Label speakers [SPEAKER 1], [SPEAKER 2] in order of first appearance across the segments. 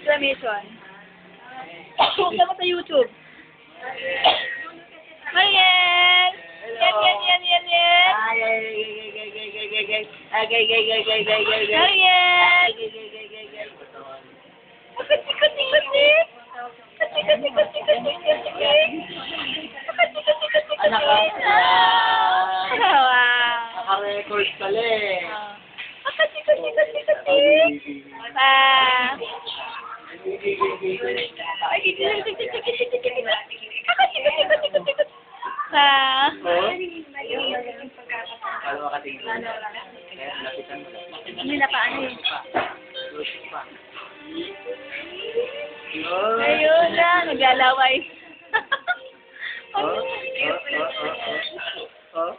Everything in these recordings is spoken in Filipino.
[SPEAKER 1] exclamation. Punta mo sa YouTube. Mariel! Yan. Mariel! Kasi.
[SPEAKER 2] Anak ka.
[SPEAKER 1] Wow.
[SPEAKER 2] Naka-record pala eh.
[SPEAKER 1] Kasi.
[SPEAKER 2] Paano makatingin? Lapitan mo.
[SPEAKER 1] Hindi na paano eh.
[SPEAKER 2] Oh.
[SPEAKER 1] Ayun na, naglalaway.
[SPEAKER 2] Oh.
[SPEAKER 1] Wow.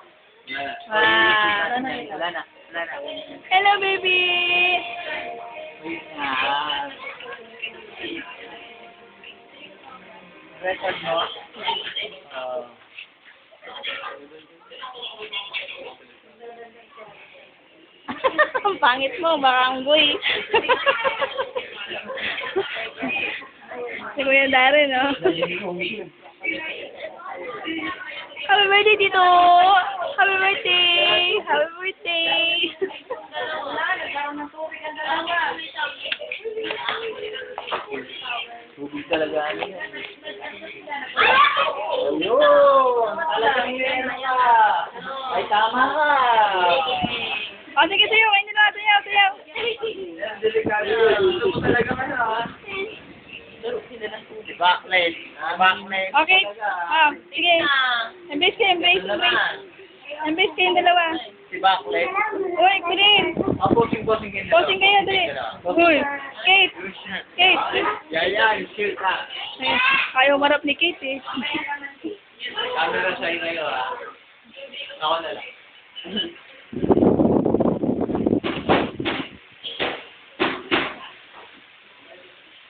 [SPEAKER 2] Wala na.
[SPEAKER 1] Hello, baby!
[SPEAKER 2] Record mo?
[SPEAKER 1] Ang pangit mo, baranggoy. Si Kuya Darren, no? Happy birthday, Tito! Happy birthday! Happy birthday!
[SPEAKER 2] Tubig talaga ano yan. Ayun! Talagang yun ka! Ay, tama ka!
[SPEAKER 1] O, sige, sayo. Kainin na. Sayaw.
[SPEAKER 2] Yan, delikado. Gusto mo talaga ano ha? Backlight. Backlight.
[SPEAKER 1] Okay. Sige. Embrace kayo. Embrace kayong dalawa.
[SPEAKER 2] Si Backlight.
[SPEAKER 1] Uy, Kulin.
[SPEAKER 2] Posing kayo.
[SPEAKER 1] Posing kayo, dali. Uy, Kate.
[SPEAKER 2] Yan, shoot ha.
[SPEAKER 1] Ayaw marap ni Kate, eh.
[SPEAKER 2] Camera sa'yo kayo ha. Ako na lang.